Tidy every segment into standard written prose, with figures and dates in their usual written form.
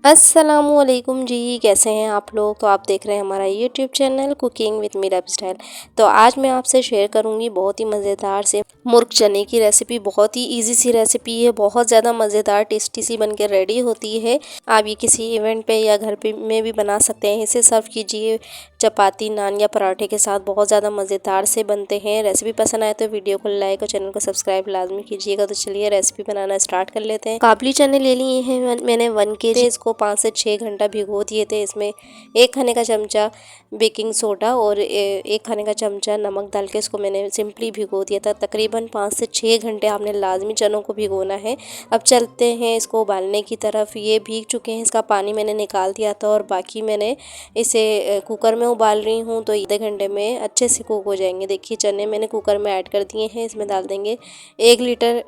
अस्सलामुअलैकुम जी, कैसे हैं आप लोग। तो आप देख रहे हैं हमारा YouTube channel cooking with Meera style. तो आज मैं आपसे शेयर करूंगी बहुत ही मज़ेदार से मुर्ग चने की रेसिपी। बहुत ही इजी सी रेसिपी है, बहुत ज़्यादा मज़ेदार टेस्टी सी बनके रेडी होती है। आप ये किसी इवेंट पे या घर पे में भी बना सकते हैं। इसे सर्व कीजिए चपाती, नान या पराठे के साथ। बहुत ज़्यादा मज़ेदार से बनते हैं। रेसिपी पसंद आए तो वीडियो को लाइक और चैनल को सब्सक्राइब लाजमी कीजिएगा। तो चलिए रेसिपी बनाना स्टार्ट कर लेते हैं। काबुली चने ले लिए हैं मैंने 1 केजी। इसको 5 से 6 घंटा भिगो दिए थे। इसमें 1 खाने का चमचा बेकिंग सोडा और 1 खाने का चमचा नमक डाल के इसको मैंने सिंपली भिगो दिया था। तकरीबन 5 से 6 घंटे आपने लाजमी चनों को भिगोना है। अब चलते हैं इसको उबालने की तरफ। ये भीग चुके हैं, इसका पानी मैंने निकाल दिया था और बाकी मैंने इसे कुकर में उबाल रही हूँ। तो आधे घंटे में अच्छे से कुक हो जाएंगे। देखिए चने मैंने कुकर में ऐड कर दिए हैं। इसमें डाल देंगे 1 लीटर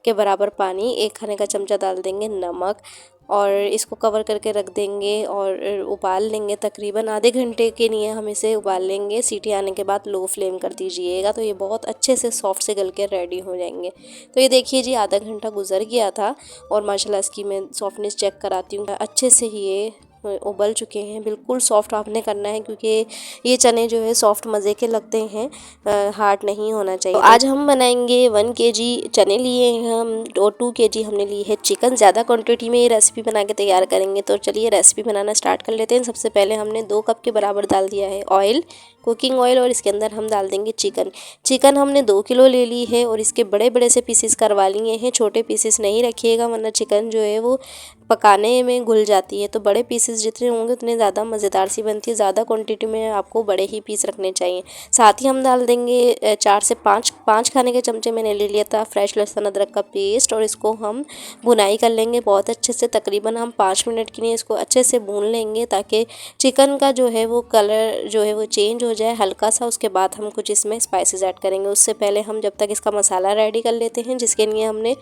के बराबर पानी, 1 खाने का चमचा डाल देंगे नमक और इसको कवर करके रख देंगे और उबाल लेंगे। तकरीबन आधे घंटे के लिए हम इसे उबाल लेंगे। सीटी आने के बाद लो फ्लेम कर दीजिएगा। तो ये बहुत अच्छे से सॉफ्ट से गल के रेडी हो जाएंगे। तो ये देखिए जी, आधा घंटा गुजर गया था और माशाल्लाह इसकी मैं सॉफ्टनेस चेक कराती हूँ। अच्छे से ये उबल चुके हैं। बिल्कुल सॉफ्ट आपने करना है क्योंकि ये चने जो है सॉफ्ट मज़े के लगते हैं, हार्ड नहीं होना चाहिए। तो आज हम बनाएंगे 1 केजी चने लिए हैं हम और 2 केजी हमने ली है चिकन। ज़्यादा क्वांटिटी में ये रेसिपी बना के तैयार करेंगे। तो चलिए रेसिपी बनाना स्टार्ट कर लेते हैं। सबसे पहले हमने 2 कप के बराबर डाल दिया है ऑयल, कुकिंग ऑयल, और इसके अंदर हम डाल देंगे चिकन हमने 2 किलो ले ली है और इसके बड़े बड़े से पीसेस करवा लिए हैं। छोटे पीसेस नहीं रखिएगा वरना चिकन जो है वो पकाने में घुल जाती है। तो बड़े पीसेस जितने होंगे उतने ज़्यादा मज़ेदार सी बनती है। ज़्यादा क्वांटिटी में आपको बड़े ही पीस रखने चाहिए। साथ ही हम डाल देंगे 4 से 5 खाने के चमचे मैंने ले लिया था फ्रेश लहसुन अदरक का पेस्ट और इसको हम भुनाई कर लेंगे बहुत अच्छे से। तकरीबन हम 5 मिनट के लिए इसको अच्छे से भून लेंगे ताकि चिकन का जो है वो कलर जो है वो चेंज हो जाए हल्का सा। उसके बाद हम कुछ इसमें स्पाइसेस ऐड करेंगे। उससे पहले हम जब तक इसका मसाला रेडी कर लेते हैं, जिसके लिए हमने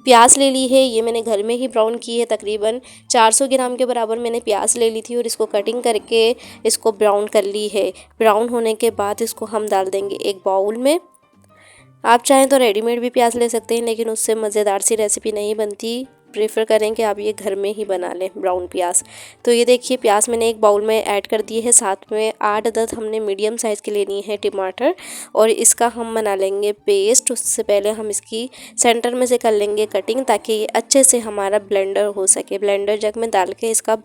प्याज ले ली है। ये मैंने घर में ही ब्राउन की है। तकरीबन 400 ग्राम के बराबर मैंने प्याज ले ली थी और इसको कटिंग करके इसको ब्राउन कर ली है। ब्राउन होने के बाद इसको हम डाल देंगे एक बाउल में। आप चाहें तो रेडीमेड भी प्याज ले सकते हैं, लेकिन उससे मज़ेदार सी रेसिपी नहीं बनती। प्रेफर करें कि आप ये घर में ही बना लें ब्राउन प्याज। तो ये देखिए प्याज मैंने एक बाउल में ऐड कर दिए है। साथ में 8 अदद हमने मीडियम साइज़ के लेनी है टमाटर और इसका हम बना लेंगे पेस्ट। उससे पहले हम इसकी सेंटर में से कर लेंगे कटिंग ताकि ये अच्छे से हमारा ब्लेंडर हो सके। ब्लेंडर जग में डाल के इसका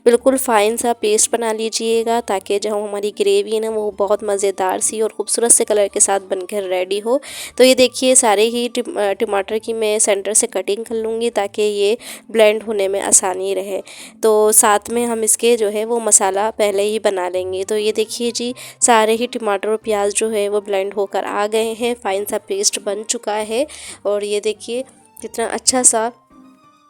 बिल्कुल फ़ाइन सा पेस्ट बना लीजिएगा ताकि जो हमारी ग्रेवी है ना वो बहुत मज़ेदार सी और ख़ूबसूरत से कलर के साथ बनकर रेडी हो। तो ये देखिए सारे ही टमाटर की मैं सेंटर से कटिंग कर लूँगी ताकि ये ब्लेंड होने में आसानी रहे। तो साथ में हम इसके जो है वो मसाला पहले ही बना लेंगे। तो ये देखिए जी, सारे ही टमाटर और प्याज जो है वो ब्लेंड होकर आ गए हैं। फ़ाइन सा पेस्ट बन चुका है और ये देखिए कितना अच्छा सा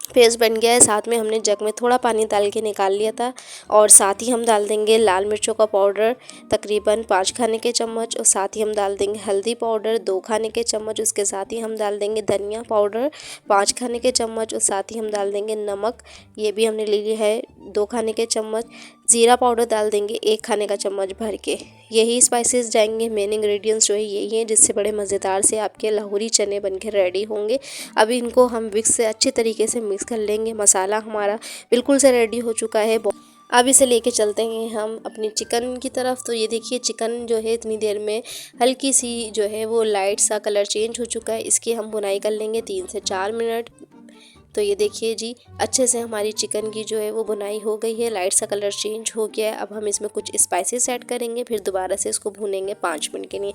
पेस्ट बन गया है। साथ में हमने जग में थोड़ा पानी डाल के निकाल लिया था और साथ ही हम डाल देंगे लाल मिर्चों का पाउडर तकरीबन 5 खाने के चम्मच और साथ ही हम डाल देंगे हल्दी पाउडर 2 खाने के चम्मच। उसके साथ ही हम डाल देंगे धनिया पाउडर 5 खाने के चम्मच और साथ ही हम डाल देंगे नमक, ये भी हमने ले लिया है 2 खाने के चम्मच। ज़ीरा पाउडर डाल देंगे 1 खाने का चम्मच भर के। यही स्पाइसेस जाएंगे। मेन इंग्रेडिएंट्स जो है यही हैं जिससे बड़े मज़ेदार से आपके लाहौरी चने बनके रेडी होंगे। अब इनको हम विक्स से अच्छे तरीके से मिक्स कर लेंगे। मसाला हमारा बिल्कुल से रेडी हो चुका है। अब इसे लेके चलते हैं हम अपनी चिकन की तरफ। तो ये देखिए चिकन जो है इतनी देर में हल्की सी जो है वो लाइट सा कलर चेंज हो चुका है। इसकी हम भुनाई कर लेंगे 3 से 4 मिनट। तो ये देखिए जी, अच्छे से हमारी चिकन की जो है वो बुनाई हो गई है। लाइट सा कलर चेंज हो गया है। अब हम इसमें कुछ स्पाइसेस ऐड करेंगे, फिर दोबारा से इसको भूनेंगे 5 मिनट के लिए।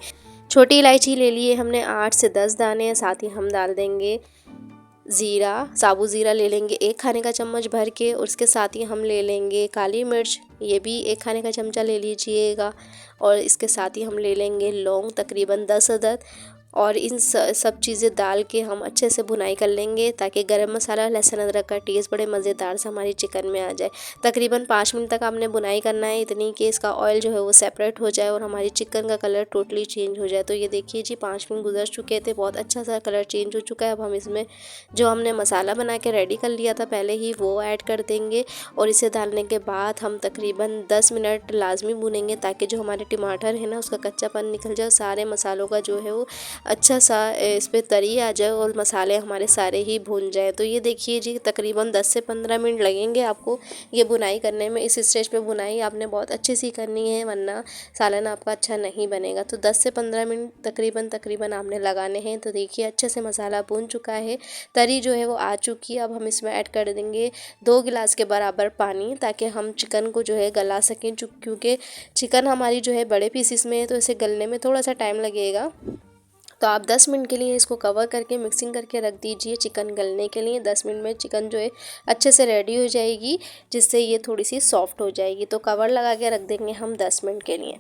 छोटी इलायची ले लिए हमने 8 से 10 दाने। साथ ही हम डाल देंगे ज़ीरा, साबुत ज़ीरा ले लेंगे 1 खाने का चम्मच भर के और उसके साथ ही हम ले लेंगे काली मिर्च, ये भी 1 खाने का चमचा ले लीजिएगा और इसके साथ ही हम ले लेंगे लौंग तकरीबन 10 अदद और इन सब चीज़ें डाल के हम अच्छे से भुनाई कर लेंगे ताकि गरम मसाला लहसुन अदरक का टेस्ट बड़े मज़ेदार से हमारी चिकन में आ जाए। तकरीबन 5 मिनट तक आपने भुनाई करना है, इतनी कि इसका ऑयल जो है वो सेपरेट हो जाए और हमारी चिकन का कलर टोटली चेंज हो जाए। तो ये देखिए जी 5 मिनट गुजर चुके थे, बहुत अच्छा सा कलर चेंज हो चुका है। अब हम इसमें जो हमने मसाला बना के रेडी कर लिया था पहले ही वो ऐड कर देंगे और इसे डालने के बाद हम तकरीबन 10 मिनट लाजमी भुनेंगे ताकि जो हमारे टमाटर है ना उसका कच्चापन निकल जाए, सारे मसालों का जो है वो अच्छा सा इस पर तरी आ जाए और मसाले हमारे सारे ही भून जाए। तो ये देखिए जी तकरीबन 10 से 15 मिनट लगेंगे आपको ये बुनाई करने में। इस स्टेज पे बुनाई आपने बहुत अच्छी सी करनी है, वरना सालन आपका अच्छा नहीं बनेगा। तो 10 से 15 मिनट तकरीबन आपने लगाने हैं। तो देखिए अच्छे से मसाला भून चुका है, तरी जो है वो आ चुकी है। अब हम इसमें ऐड कर देंगे 2 गिलास के बराबर पानी, ताकि हम चिकन को जो है गला सकें, क्योंकि चिकन हमारी जो है बड़े पीसीस में है तो इसे गलने में थोड़ा सा टाइम लगेगा। तो आप 10 मिनट के लिए इसको कवर करके मिक्सिंग करके रख दीजिए चिकन गलने के लिए। 10 मिनट में चिकन जो है अच्छे से रेडी हो जाएगी, जिससे ये थोड़ी सी सॉफ्ट हो जाएगी। तो कवर लगा के रख देंगे हम 10 मिनट के लिए।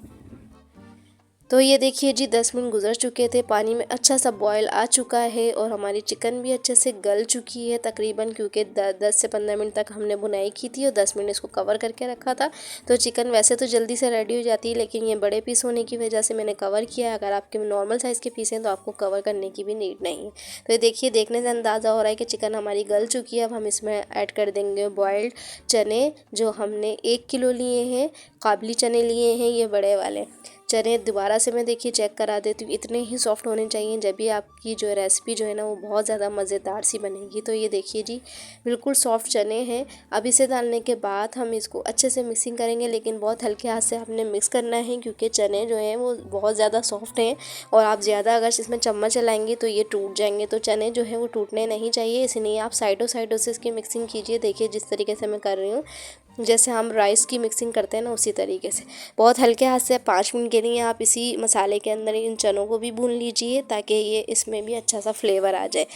तो ये देखिए जी 10 मिनट गुजर चुके थे, पानी में अच्छा सा बॉयल आ चुका है और हमारी चिकन भी अच्छे से गल चुकी है तकरीबन, क्योंकि 10 से 15 मिनट तक हमने बुनाई की थी और 10 मिनट इसको कवर करके रखा था। तो चिकन वैसे तो जल्दी से रेडी हो जाती है, लेकिन ये बड़े पीस होने की वजह से मैंने कवर किया है। अगर आपके नॉर्मल साइज़ के पीस हैं तो आपको कवर करने की भी नीड नहीं है। तो ये देखिए देखने से अंदाज़ा हो रहा है कि चिकन हमारी गल चुकी है। अब हम इसमें ऐड कर देंगे बॉयल्ड चने, जो हमने 1 किलो लिए हैं। काबली चने लिए हैं ये बड़े वाले चने। दोबारा से मैं देखिए चेक करा देती हूँ, इतने ही सॉफ्ट होने चाहिए, जब भी आपकी जो रेसिपी जो है ना वो बहुत ज़्यादा मज़ेदार सी बनेगी। तो ये देखिए जी बिल्कुल सॉफ्ट चने हैं। अब इसे डालने के बाद हम इसको अच्छे से मिक्सिंग करेंगे, लेकिन बहुत हल्के हाथ से आपने मिक्स करना है, क्योंकि चने जो हैं वो बहुत ज़्यादा सॉफ्ट हैं और आप ज़्यादा अगर इसमें चम्मच चलाएंगे तो ये टूट जाएंगे। तो चने जो है वो टूटने नहीं चाहिए, इसलिए आप साइडों से इसकी मिक्सिंग कीजिए। देखिए जिस तरीके से मैं कर रही हूँ, जैसे हम राइस की मिक्सिंग करते हैं ना, उसी तरीके से बहुत हल्के हाथ से 5 मिनट के लिए आप इसी मसाले के अंदर इन चनों को भी भून लीजिए, ताकि ये इसमें भी अच्छा सा फ्लेवर आ जाए।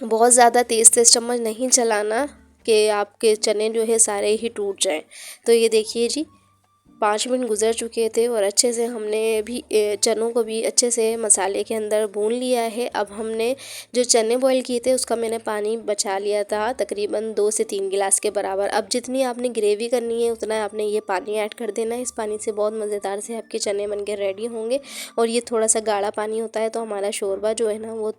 बहुत ज़्यादा तेज़ चम्मच नहीं चलाना कि आपके चने जो है सारे ही टूट जाएं। तो ये देखिए जी 5 मिनट गुजर चुके थे और अच्छे से हमने भी चनों को भी अच्छे से मसाले के अंदर भून लिया है। अब हमने जो चने बॉईल किए थे उसका मैंने पानी बचा लिया था तकरीबन 2 से 3 गिलास के बराबर। अब जितनी आपने ग्रेवी करनी है उतना आपने ये पानी ऐड कर देना है। इस पानी से बहुत मज़ेदार से आपके चने बन के रेडी होंगे। और ये थोड़ा सा गाढ़ा पानी होता है, तो हमारा शोरबा जो है ना वो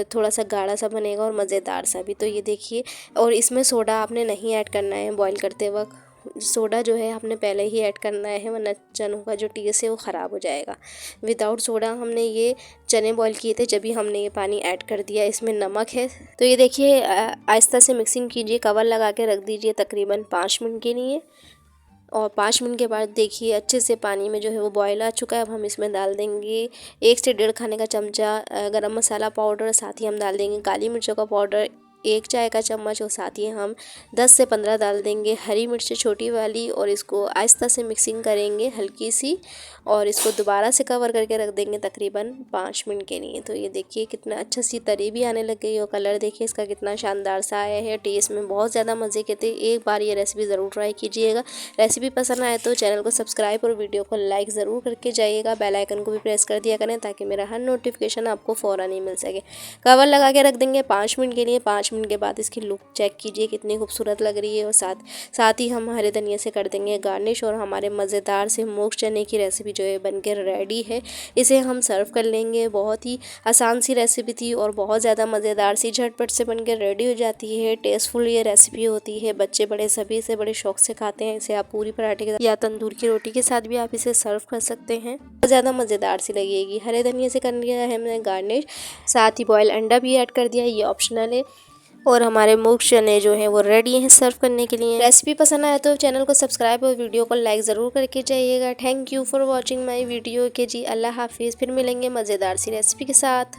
थोड़ा सा गाढ़ा सा बनेगा और मज़ेदार सा भी। तो ये देखिए, और इसमें सोडा आपने नहीं ऐड करना है बॉईल करते वक्त। सोडा जो है आपने पहले ही ऐड करना है, वरना चनों का जो टेस्ट है वो ख़राब हो जाएगा। विदाउट सोडा हमने ये चने बॉईल किए थे, जब भी हमने ये पानी ऐड कर दिया। इसमें नमक है। तो ये देखिए आहिस्ता से मिक्सिंग कीजिए, कवर लगा के रख दीजिए तकरीबन 5 मिनट के लिए। और 5 मिनट के बाद देखिए अच्छे से पानी में जो है वो बॉयल आ चुका है। अब हम इसमें डाल देंगे 1 से 1.5 खाने का चमचा गरम मसाला पाउडर, साथ ही हम डाल देंगे काली मिर्चों का पाउडर 1 चाय का चम्मच, और साथ ही हम 10 से 15 डाल देंगे हरी मिर्च छोटी वाली, और इसको आहिस्ता से मिक्सिंग करेंगे हल्की सी, और इसको दोबारा से कवर करके रख देंगे तकरीबन 5 मिनट के लिए। तो ये देखिए कितना अच्छा सी तरी भी आने लग गई और कलर देखिए इसका कितना शानदार सा आया है। टेस्ट में बहुत ज़्यादा मज़े के थे। एक बार ये रेसिपी ज़रूर ट्राई कीजिएगा। रेसिपी पसंद आए तो चैनल को सब्सक्राइब और वीडियो को लाइक ज़रूर करके जाइएगा। बेल आइकन को भी प्रेस कर दिया करें, ताकि मेरा हर नोटिफिकेशन आपको फ़ौरन ही मिल सके। कवर लगा के रख देंगे 5 मिनट के लिए। 5 मिनट के बाद इसकी लुक चेक कीजिए कितनी खूबसूरत लग रही है, और साथ ही हम हरे धनिया से कर देंगे गार्निश, और हमारे मज़ेदार से मूंग चने की रेसिपी जो है बनकर रेडी है। इसे हम सर्व कर लेंगे। बहुत ही आसान सी रेसिपी थी और बहुत ज़्यादा मज़ेदार सी झटपट से बनकर रेडी हो जाती है। टेस्टफुल ये रेसिपी होती है, बच्चे बड़े सभी इसे बड़े शौक से खाते हैं। इसे आप पूरी पराठे के साथ या तंदूर की रोटी के साथ भी आप इसे सर्व कर सकते हैं। बहुत ज़्यादा मज़ेदार सी लगेगी। हरे धनिया से कर लिया है हमने गार्निश, साथ ही बॉयल अंडा भी ऐड कर दिया है, ये ऑप्शनल है। और हमारे मूंग चने जो हैं वो रेडी हैं सर्व करने के लिए। रेसिपी पसंद आए तो चैनल को सब्सक्राइब और वीडियो को लाइक ज़रूर करके जाइएगा। Thank you for watching my video के जी। अल्लाह हाफिज़। फिर मिलेंगे मज़ेदार सी रेसिपी के साथ।